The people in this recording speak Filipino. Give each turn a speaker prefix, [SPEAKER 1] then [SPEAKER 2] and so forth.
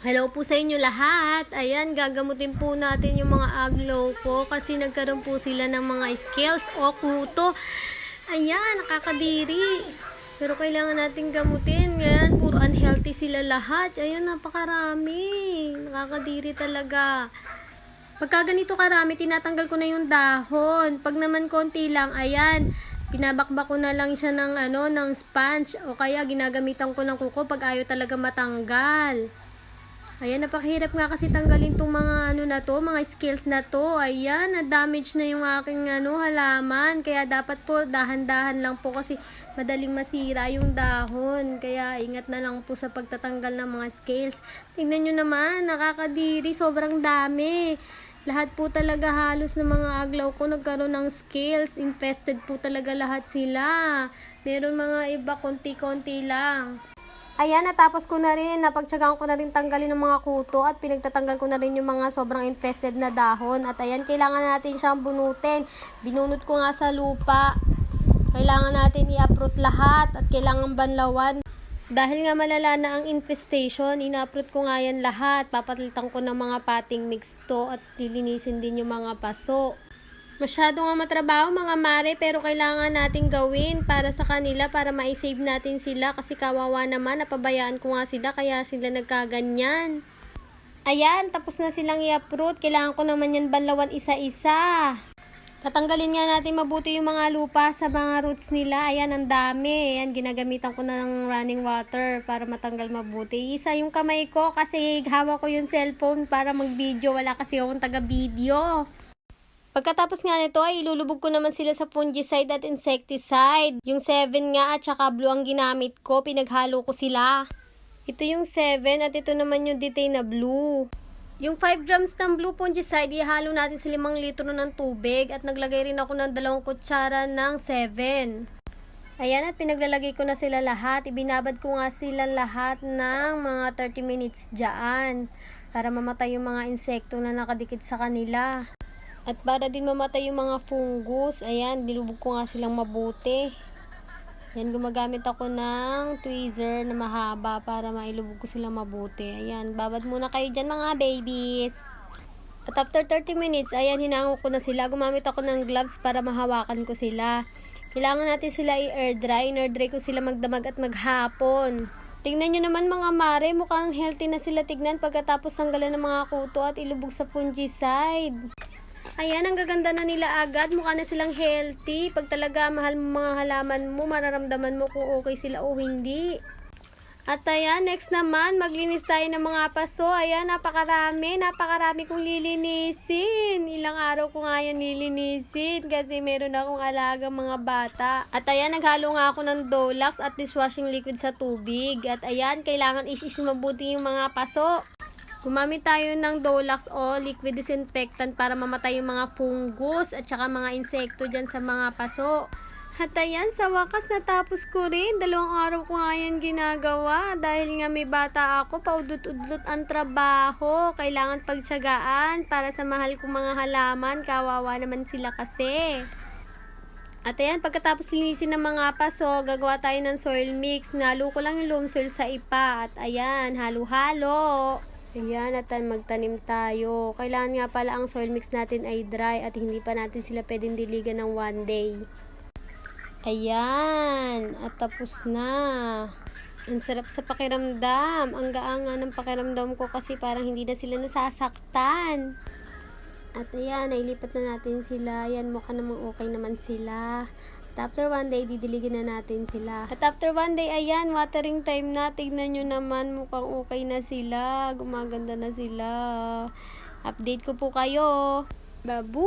[SPEAKER 1] Hello po sa inyo lahat. Ayan, gagamutin po natin yung mga aglaw ko kasi nagkaroon po sila ng mga scales o kuto. Ayan, nakakadiri. Pero kailangan natin gamutin. Ngayon, puro unhealthy sila lahat. Ayan, napakarami. Nakakadiri talaga. Pagka ganito karami, tinatanggal ko na yung dahon. Pag naman konti lang, ayan, pinabakbak ko na lang siya ng sponge o kaya ginagamitan ko ng kuko pag ayaw talaga matanggal. Ayan, napakahirap nga kasi tanggalin tong mga mga scales na to. Ayan, na-damage na yung aking halaman. Kaya dapat po dahan-dahan lang po kasi madaling masira yung dahon. Kaya ingat na lang po sa pagtatanggal ng mga scales. Tingnan nyo naman, nakakadiri, sobrang dami. Lahat po talaga halos ng mga aglaw ko nagkaroon ng scales. Infested po talaga lahat sila. Meron mga iba konti-konti lang. Ayan, natapos ko na rin, napagtsagaan ko na rin tanggalin ng mga kuto at pinagtatanggal ko na rin yung mga sobrang infested na dahon. At ayan, kailangan natin siyang bunutin. Binunot ko nga sa lupa. Kailangan natin i-uproot lahat at kailangan banlawan. Dahil nga malala na ang infestation, ina-uproot ko nga yan lahat. Papalitan ko ng mga potting mix to at lilinisin din yung mga paso. Masyado nga matrabaho mga mare, pero kailangan natin gawin para sa kanila, para ma-save natin sila kasi kawawa naman, napabayaan ko nga sila kaya sila nagkaganyan. Ayan, tapos na silang i-uproot. Kailangan ko naman yan banlawan isa-isa. Tatanggalin nga natin mabuti yung mga lupa sa mga roots nila. Ayan, ang dami. Ayan, ginagamitan ko na ng running water para matanggal mabuti. Isa yung kamay ko kasi hawak ko yung cellphone para mag-video. Wala kasi akong taga-video. Pagkatapos nga nito ay ilulubog ko naman sila sa fungicide at insecticide. Yung 7 nga at saka blue ang ginamit ko, pinaghalo ko sila. Ito yung 7 at ito naman yung detail na blue. Yung 5 grams ng blue fungicide, ihalo natin sa 5 litro ng tubig at naglagay rin ako ng 2 kutsara ng 7. Ayan, at pinaglalagay ko na sila lahat. Ibinabad ko nga sila lahat ng mga 30 minutes dyan para mamatay yung mga insekto na nakadikit sa kanila. At para din mamatay yung mga fungus, ayan, nilubog ko nga silang mabuti. Ayan, gumagamit ako ng tweezer na mahaba para mailubog ko silang mabuti. Ayan, babad muna kayo dyan mga babies. At after 30 minutes, ayan, hinango ko na sila. Gumamit ako ng gloves para mahawakan ko sila. Kailangan natin sila i-air dry. In-air dry ko sila magdamag at maghapon. Tingnan nyo naman mga mare, mukhang healthy na sila tignan pagkatapos tanggalan ng mga kuto at ilubog sa fungicide. Ayan, ang gaganda na nila agad. Mukha na silang healthy. Pag talaga mahal mo mga halaman mo, mararamdaman mo kung okay sila o hindi. At ayan, next naman, maglinis tayo ng mga paso. Ayan, napakarami kong lilinisin. Ilang araw ko nga yan lilinisin kasi meron akong alagang mga bata. At ayan, naghalo nga ako ng Dolax at dishwashing liquid sa tubig. At ayan, kailangan is mabuti yung mga paso. Gumamit tayo ng Dolax o liquid disinfectant para mamatay yung mga fungus at saka mga insekto dyan sa mga paso. At ayan, sa wakas natapos ko rin. 2 araw ko nga yan ginagawa. Dahil nga may bata ako, paudot-udot ang trabaho. Kailangan pagtiyagaan para sa mahal kong mga halaman. Kawawa naman sila kasi. At ayan, pagkatapos linisin ng mga paso, gagawa tayo ng soil mix. Nalo ko lang yung loam soil sa ipa. At ayan, halo-halo. Ayan, at magtanim tayo. Kailangan nga pala ang soil mix natin ay dry at hindi pa natin sila pwedeng diligan ng 1 day. Ayan, at tapos na. Ang sarap sa pakiramdam. Ang gaanga ng pakiramdam ko kasi parang hindi na sila nasasaktan. At ayan, nailipat na natin sila. Ayan, mukha namang okay naman sila. At after 1 day, didiligin na natin sila. At after 1 day, ayan, watering time na. Tignan nyo naman, mukhang okay na sila. Gumaganda na sila. Update ko po kayo. Babu!